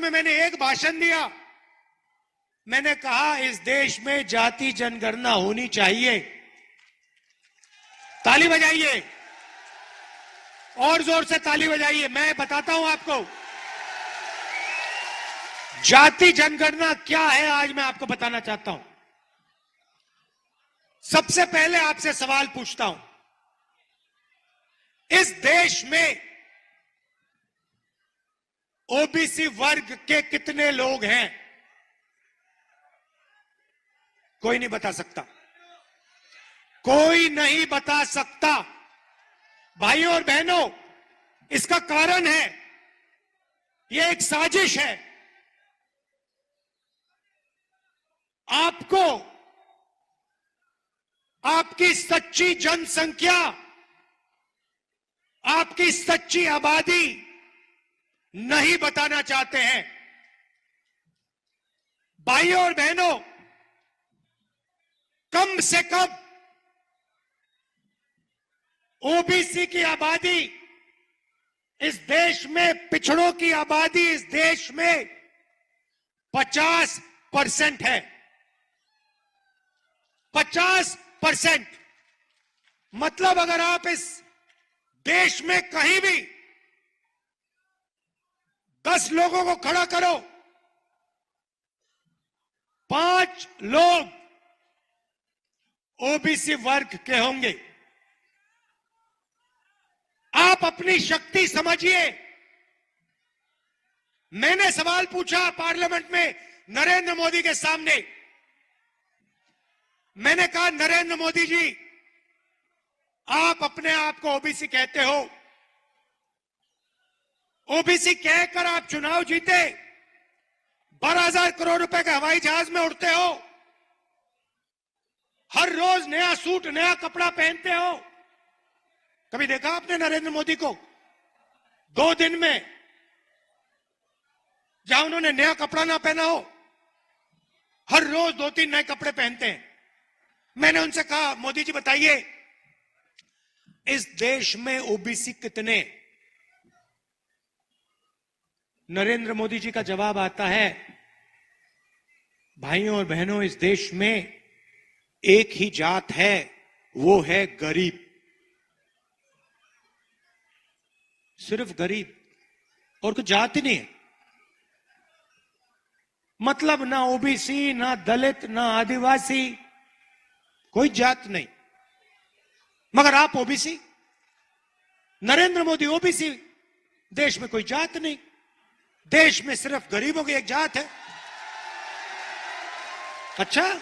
में मैंने एक भाषण दिया। मैंने कहा इस देश में जाति जनगणना होनी चाहिए। ताली बजाइए, और जोर से ताली बजाइए। मैं बताता हूं आपको जाति जनगणना क्या है, आज मैं आपको बताना चाहता हूं। सबसे पहले आपसे सवाल पूछता हूं, इस देश में ओबीसी वर्ग के कितने लोग हैं? कोई नहीं बता सकता, कोई नहीं बता सकता। भाइयों और बहनों, इसका कारण है, यह एक साजिश है। आपको आपकी सच्ची जनसंख्या, आपकी सच्ची आबादी नहीं बताना चाहते हैं। भाइयों और बहनों, कम से कम ओबीसी की आबादी इस देश में, पिछड़ों की आबादी इस देश में 50% है। 50%। मतलब अगर आप इस देश में कहीं भी 10 लोगों को खड़ा करो, 5 लोग ओबीसी वर्ग के होंगे। आप अपनी शक्ति समझिए। मैंने सवाल पूछा पार्लियामेंट में नरेंद्र मोदी के सामने। मैंने कहा, नरेंद्र मोदी जी, आप अपने आप को ओबीसी कहते हो, ओबीसी कहकर आप चुनाव जीते, 12,000 करोड़ रुपए के हवाई जहाज में उड़ते हो, हर रोज नया सूट नया कपड़ा पहनते हो। कभी देखा आपने नरेंद्र मोदी को 2 दिन में जहां उन्होंने नया कपड़ा ना पहना हो? हर रोज 2-3 नए कपड़े पहनते हैं। मैंने उनसे कहा, मोदी जी बताइए, इस देश में ओबीसी कितने? नरेंद्र मोदी जी का जवाब आता है, भाइयों और बहनों, इस देश में एक ही जात है, वो है गरीब। सिर्फ गरीब, और कोई जात ही नहीं है। मतलब ना ओबीसी, ना दलित, ना आदिवासी, कोई जात नहीं। मगर आप ओबीसी, नरेंद्र मोदी ओबीसी। देश में कोई जात नहीं, देश में सिर्फ गरीबों की एक जात है। अच्छा,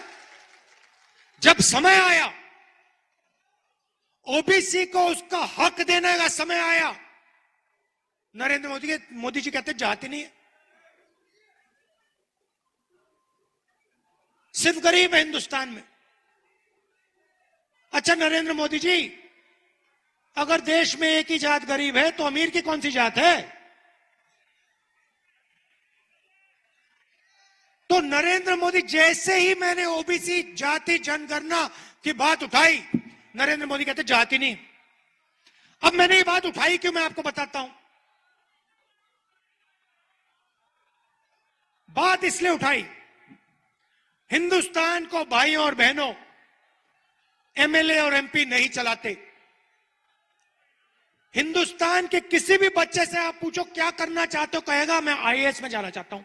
जब समय आया, ओबीसी को उसका हक देने का समय आया, नरेंद्र मोदी जी कहते जात ही नहीं है, सिर्फ गरीब है हिंदुस्तान में। अच्छा नरेंद्र मोदी जी, अगर देश में एक ही जात गरीब है तो अमीर की कौन सी जात है? तो नरेंद्र मोदी, जैसे ही मैंने ओबीसी जाति जनगणना की बात उठाई, नरेंद्र मोदी कहते जाति नहीं। अब मैंने ये बात उठाई क्यों, मैं आपको बताता हूं। बात इसलिए उठाई, हिंदुस्तान को भाइयों और बहनों एमएलए और एमपी नहीं चलाते। हिंदुस्तान के किसी भी बच्चे से आप पूछो क्या करना चाहते हो, कहेगा मैं आईएएस में जाना चाहता हूं।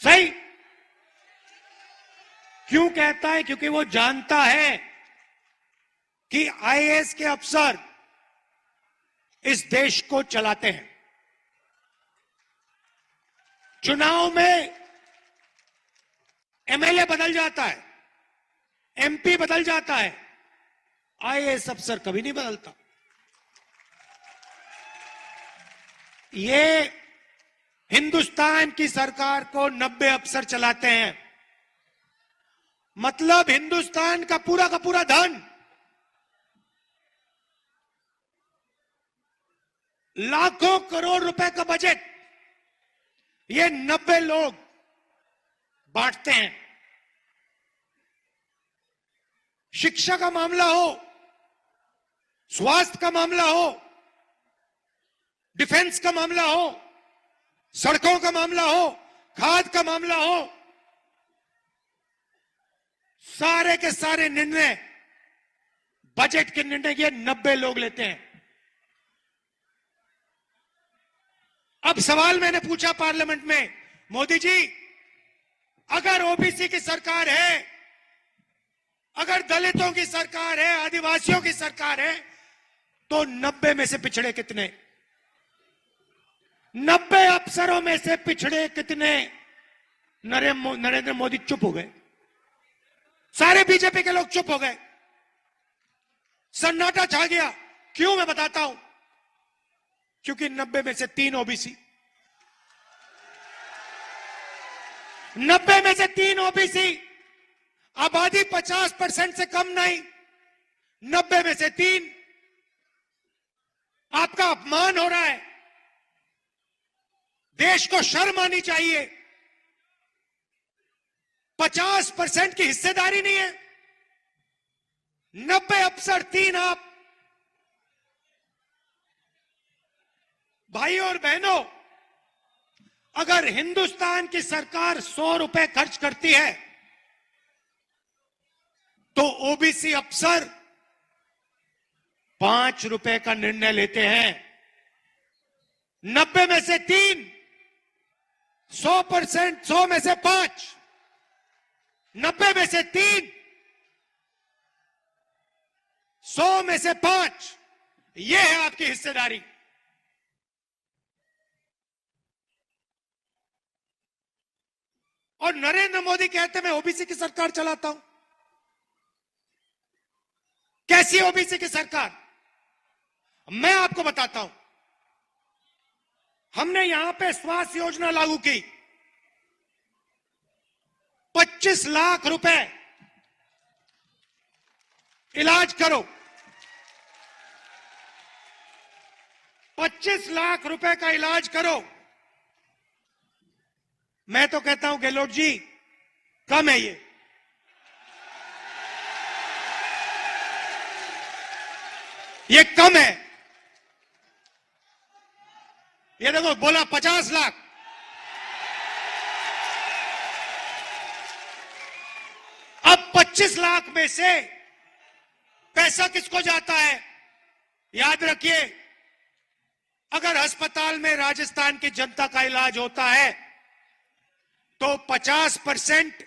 सही क्यों कहता है? क्योंकि वो जानता है कि आईएएस के अफसर इस देश को चलाते हैं। चुनाव में एमएलए बदल जाता है, एमपी बदल जाता है, आईएएस अफसर कभी नहीं बदलता। ये हिंदुस्तान की सरकार को 90 अफसर चलाते हैं। मतलब हिंदुस्तान का पूरा धन लाखों करोड़ रुपए का बजट ये 90 लोग बांटते हैं। शिक्षा का मामला हो, स्वास्थ्य का मामला हो, डिफेंस का मामला हो, सड़कों का मामला हो, खाद का मामला हो, सारे के सारे निर्णय, बजट के निर्णय ये 90 लोग लेते हैं। अब सवाल मैंने पूछा पार्लियामेंट में, मोदी जी अगर ओबीसी की सरकार है, अगर दलितों की सरकार है, आदिवासियों की सरकार है, तो 90 में से पिछड़े कितने? 90 अफसरों में से पिछड़े कितने? नरेंद्र मोदी चुप हो गए, सारे बीजेपी के लोग चुप हो गए, सन्नाटा छा गया। क्यों? मैं बताता हूं। क्योंकि 90 में से 3 ओबीसी, 90 में से 3 ओबीसी, आबादी 50% से कम नहीं, 90 में से 3। आपका अपमान हो रहा है, देश को शर्म आनी चाहिए। 50% की हिस्सेदारी नहीं है, 90 अफसर, 3 आप। भाइयों और बहनों, अगर हिंदुस्तान की सरकार 100 रुपए खर्च करती है तो ओबीसी अफसर 5 रुपए का निर्णय लेते हैं। 90 में से 3, 100%, 100 में से 5, 90 में से 3, 100 में से 5, यह है आपकी हिस्सेदारी। और नरेंद्र मोदी कहते मैं ओबीसी की सरकार चलाता हूं। कैसी ओबीसी की सरकार? मैं आपको बताता हूं। हमने यहां पे स्वास्थ्य योजना लागू की, 25 लाख रुपए इलाज करो, 25 लाख रुपए का इलाज करो। मैं तो कहता हूं गहलोत जी, कम है ये कम है। ये देखो, बोला 50 लाख, अब 25 लाख में से पैसा किसको जाता है? याद रखिए, अगर अस्पताल में राजस्थान की जनता का इलाज होता है तो 50%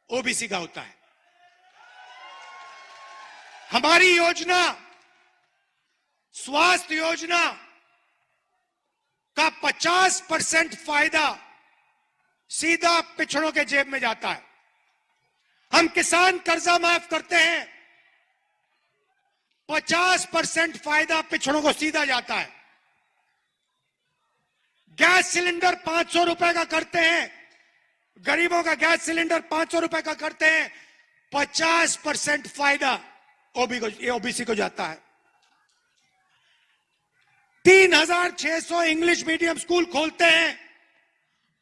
ओबीसी का होता है। हमारी योजना, स्वास्थ्य योजना का 50% फायदा सीधा पिछड़ों के जेब में जाता है। हम किसान कर्जा माफ करते हैं, 50% फायदा पिछड़ों को सीधा जाता है। गैस सिलेंडर 500 रुपए का करते हैं, गरीबों का गैस सिलेंडर 500 रुपए का करते हैं, 50% फायदा ओबीसी को जाता है। 3600 इंग्लिश मीडियम स्कूल खोलते हैं,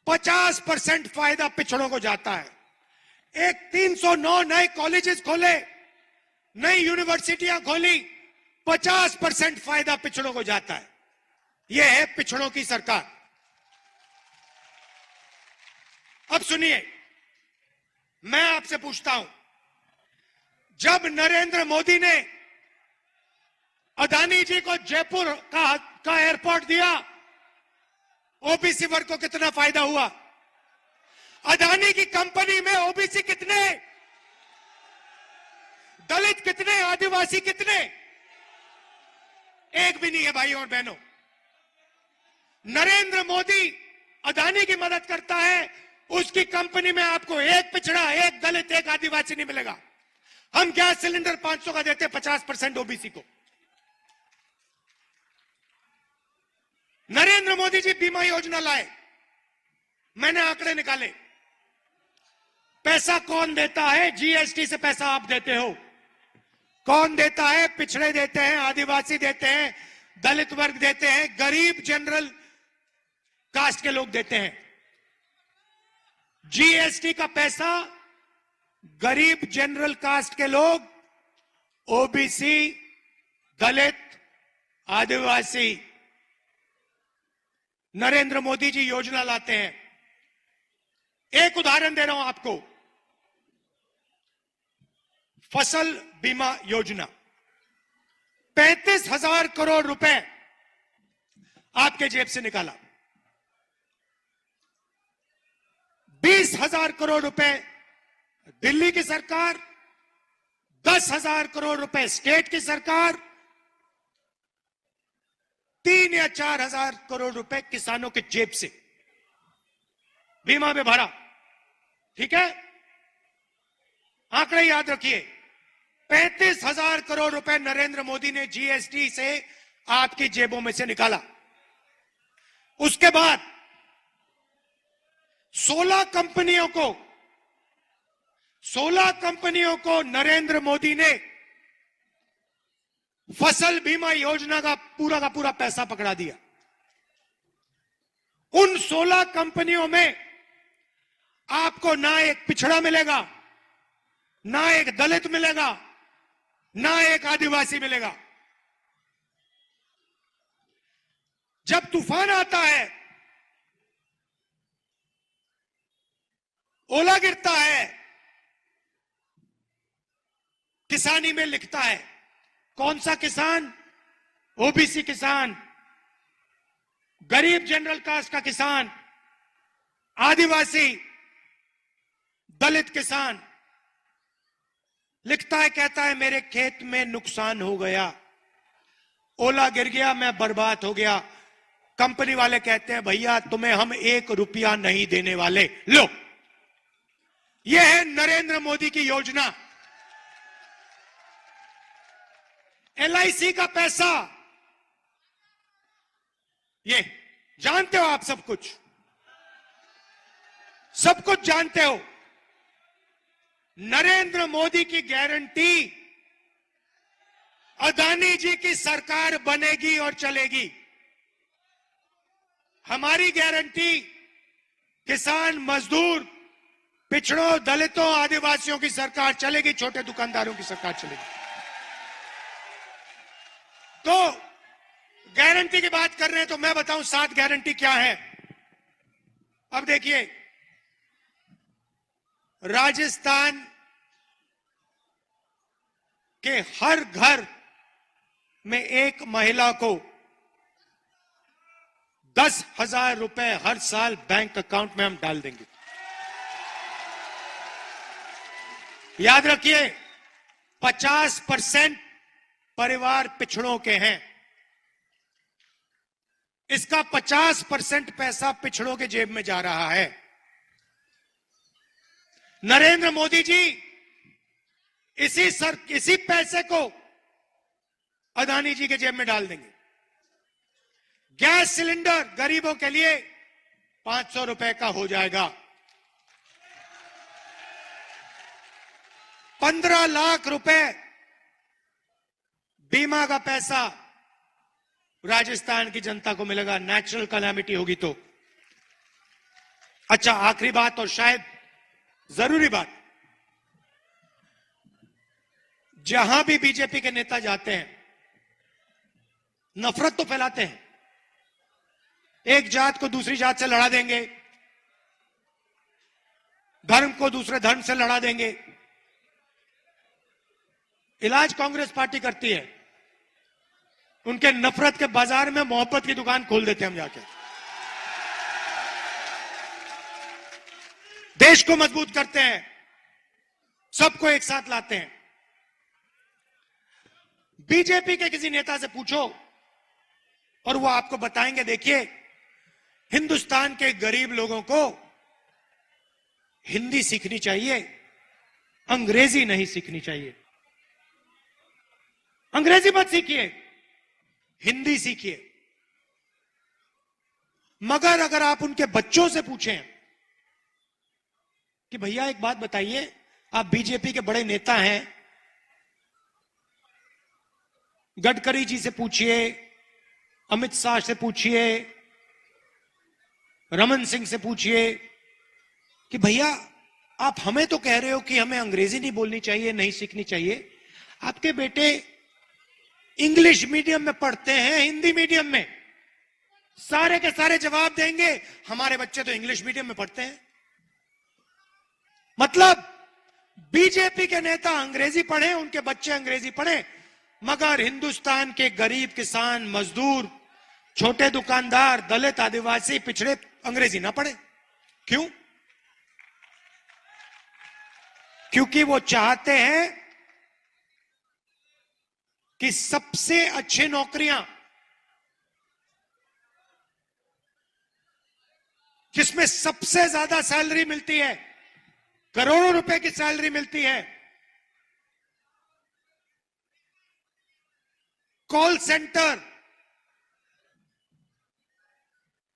50% फायदा पिछड़ों को जाता है। एक 309 नए कॉलेजेस खोले, नई यूनिवर्सिटियां खोली, 50% फायदा पिछड़ों को जाता है। यह है पिछड़ों की सरकार। अब सुनिए, मैं आपसे पूछता हूं, जब नरेंद्र मोदी ने अदानी जी को जयपुर का एयरपोर्ट दिया, ओबीसी वर्ग को कितना फायदा हुआ? अदानी की कंपनी में ओबीसी कितने, दलित कितने, आदिवासी कितने? एक भी नहीं है भाइयों और बहनों। नरेंद्र मोदी अदानी की मदद करता है, उसकी कंपनी में आपको एक पिछड़ा, एक दलित, एक आदिवासी नहीं मिलेगा। हम गैस सिलेंडर 500 का देते हैं 50% ओबीसी को। नरेंद्र मोदी जी बीमा योजना लाए, मैंने आंकड़े निकाले। पैसा कौन देता है? जीएसटी से पैसा आप देते हो। कौन देता है? पिछड़े देते हैं, आदिवासी देते हैं, दलित वर्ग देते हैं, गरीब जनरल कास्ट के लोग देते हैं। जीएसटी का पैसा गरीब जनरल कास्ट के लोग, ओबीसी, दलित, आदिवासी, नरेंद्र मोदी जी योजना लाते हैं। एक उदाहरण दे रहा हूं आपको, फसल बीमा योजना। 35,000 करोड़ रुपए आपके जेब से निकाला। 20,000 करोड़ रुपए दिल्ली की सरकार, 10,000 करोड़ रुपए स्टेट की सरकार, 3 या 4,000 करोड़ रुपए किसानों के जेब से बीमा में भरा। ठीक है, आंकड़े याद रखिए। 35,000 करोड़ रुपए नरेंद्र मोदी ने जीएसटी से आपकी जेबों में से निकाला। उसके बाद 16 कंपनियों को नरेंद्र मोदी ने फसल बीमा योजना का पूरा पैसा पकड़ा दिया। उन 16 कंपनियों में आपको ना एक पिछड़ा मिलेगा, ना एक दलित मिलेगा, ना एक आदिवासी मिलेगा। जब तूफान आता है, ओला गिरता है, किसानी में लिखता है कौन सा किसान? ओबीसी किसान, गरीब जनरल कास्ट का किसान, आदिवासी, दलित किसान लिखता है, कहता है मेरे खेत में नुकसान हो गया, ओला गिर गया, मैं बर्बाद हो गया। कंपनी वाले कहते हैं भैया तुम्हें हम 1 रुपया नहीं देने वाले, लो। यह है नरेंद्र मोदी की योजना। LIC का पैसा, ये जानते हो आप, सब कुछ जानते हो। नरेंद्र मोदी की गारंटी, अदानी जी की सरकार बनेगी और चलेगी। हमारी गारंटी किसान, मजदूर, पिछड़ों, दलितों, आदिवासियों की सरकार चलेगी, छोटे दुकानदारों की सरकार चलेगी। तो गारंटी की बात कर रहे हैं तो मैं बताऊं 7 गारंटी क्या है। अब देखिए, राजस्थान के हर घर में एक महिला को 10,000 रुपए हर साल बैंक अकाउंट में हम डाल देंगे। याद रखिए, 50% परिवार पिछड़ों के हैं। इसका 50% पैसा पिछड़ों के जेब में जा रहा है। नरेंद्र मोदी जी इसी पैसे को अदानी जी के जेब में डाल देंगे। गैस सिलेंडर गरीबों के लिए 500 रुपए का हो जाएगा। 15 लाख रुपए बीमा का पैसा राजस्थान की जनता को मिलेगा, नेचुरल कैलामिटी होगी तो। अच्छा, आखिरी बात और शायद जरूरी बात, जहां भी बीजेपी के नेता जाते हैं नफरत तो फैलाते हैं। एक जात को दूसरी जात से लड़ा देंगे, धर्म को दूसरे धर्म से लड़ा देंगे। इलाज कांग्रेस पार्टी करती है, उनके नफरत के बाजार में मोहब्बत की दुकान खोल देते हैं हम जाके। देश को मजबूत करते हैं, सबको एक साथ लाते हैं। बीजेपी के किसी नेता से पूछो और वो आपको बताएंगे, देखिए हिंदुस्तान के गरीब लोगों को हिंदी सीखनी चाहिए, अंग्रेजी नहीं सीखनी चाहिए। अंग्रेजी मत सीखिए, हिंदी सीखिए। मगर अगर आप उनके बच्चों से पूछें कि भैया एक बात बताइए, आप बीजेपी के बड़े नेता हैं, गडकरी जी से पूछिए, अमित शाह से पूछिए, रमन सिंह से पूछिए कि भैया आप हमें तो कह रहे हो कि हमें अंग्रेजी नहीं बोलनी चाहिए, नहीं सीखनी चाहिए, आपके बेटे इंग्लिश मीडियम में पढ़ते हैं, हिंदी मीडियम में, सारे के सारे जवाब देंगे हमारे बच्चे तो इंग्लिश मीडियम में पढ़ते हैं। मतलब बीजेपी के नेता अंग्रेजी पढ़े, उनके बच्चे अंग्रेजी पढ़े, मगर हिंदुस्तान के गरीब किसान, मजदूर, छोटे दुकानदार, दलित, आदिवासी, पिछड़े अंग्रेजी ना पढ़े। क्यों? क्योंकि वो चाहते हैं कि सबसे अच्छी नौकरियां, जिसमें सबसे ज्यादा सैलरी मिलती है, करोड़ों रुपए की सैलरी मिलती है, कॉल सेंटर,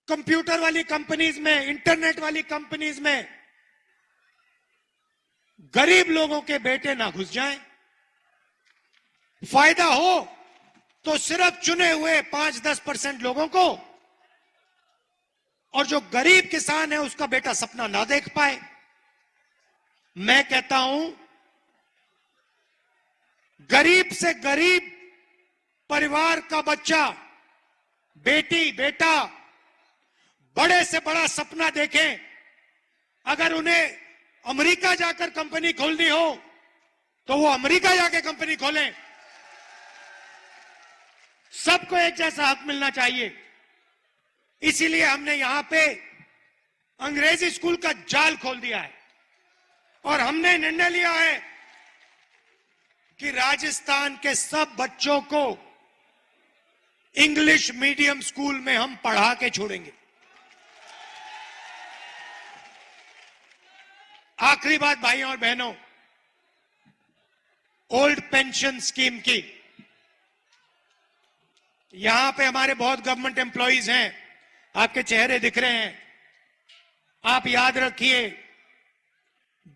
कंप्यूटर वाली कंपनीज में, इंटरनेट वाली कंपनीज में गरीब लोगों के बेटे ना घुस जाएं। फायदा हो तो सिर्फ चुने हुए 5-10% लोगों को, और जो गरीब किसान है उसका बेटा सपना ना देख पाए। मैं कहता हूं, गरीब से गरीब परिवार का बच्चा, बेटी, बेटा बड़े से बड़ा सपना देखें। अगर उन्हें अमेरिका जाकर कंपनी खोलनी हो तो वो अमेरिका जाकर कंपनी खोलें। सबको एक जैसा हक मिलना चाहिए। इसीलिए हमने यहां पे अंग्रेजी स्कूल का जाल खोल दिया है और हमने निर्णय लिया है कि राजस्थान के सब बच्चों को इंग्लिश मीडियम स्कूल में हम पढ़ा के छोड़ेंगे। आखिरी बात भाइयों और बहनों, ओल्ड पेंशन स्कीम की। यहां पे हमारे बहुत गवर्नमेंट एम्प्लॉइज हैं, आपके चेहरे दिख रहे हैं। आप याद रखिए,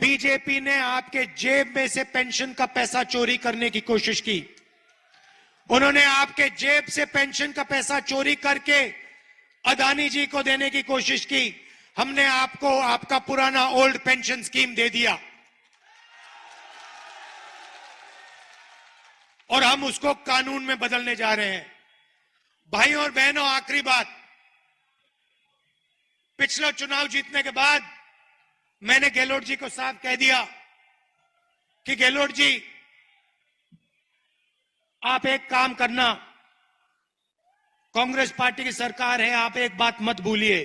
बीजेपी ने आपके जेब में से पेंशन का पैसा चोरी करने की कोशिश की। उन्होंने आपके जेब से पेंशन का पैसा चोरी करके अदानी जी को देने की कोशिश की। हमने आपको आपका पुराना ओल्ड पेंशन स्कीम दे दिया और हम उसको कानून में बदलने जा रहे हैं। भाइयों और बहनों, आखिरी बात, पिछला चुनाव जीतने के बाद मैंने गहलोत जी को साफ कह दिया कि गहलोत जी, आप एक काम करना, कांग्रेस पार्टी की सरकार है, आप एक बात मत भूलिए,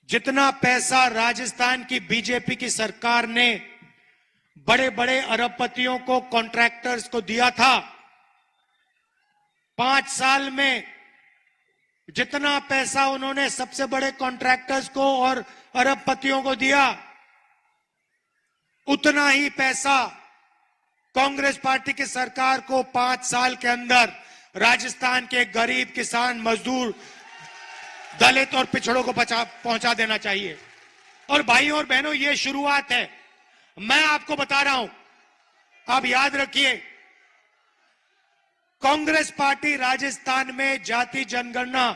जितना पैसा राजस्थान की बीजेपी की सरकार ने बड़े बड़े अरबपतियों को, कॉन्ट्रैक्टर्स को दिया था, 5 साल में जितना पैसा उन्होंने सबसे बड़े कॉन्ट्रैक्टर्स को और अरबपतियों को दिया, उतना ही पैसा कांग्रेस पार्टी की सरकार को 5 साल के अंदर राजस्थान के गरीब, किसान, मजदूर, दलित और पिछड़ों को पहुंचा देना चाहिए। और भाइयों और बहनों, ये शुरुआत है। मैं आपको बता रहा हूं, आप याद रखिए, कांग्रेस पार्टी राजस्थान में जाति जनगणना,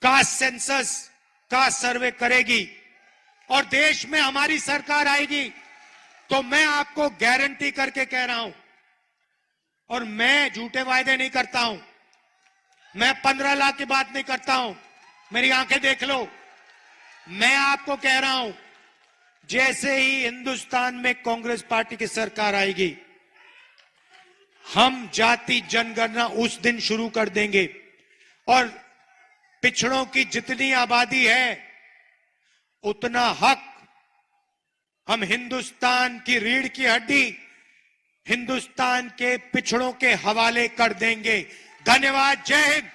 कास्ट सेंसस का सर्वे करेगी और देश में हमारी सरकार आएगी तो मैं आपको गारंटी करके कह रहा हूं, और मैं झूठे वायदे नहीं करता हूं, मैं 15 लाख की बात नहीं करता हूं, मेरी आंखें देख लो, मैं आपको कह रहा हूं, जैसे ही हिंदुस्तान में कांग्रेस पार्टी की सरकार आएगी, हम जाति जनगणना उस दिन शुरू कर देंगे और पिछड़ों की जितनी आबादी है उतना हक हम हिंदुस्तान की रीढ़ की हड्डी, हिंदुस्तान के पिछड़ों के हवाले कर देंगे। धन्यवाद। जय हिंद।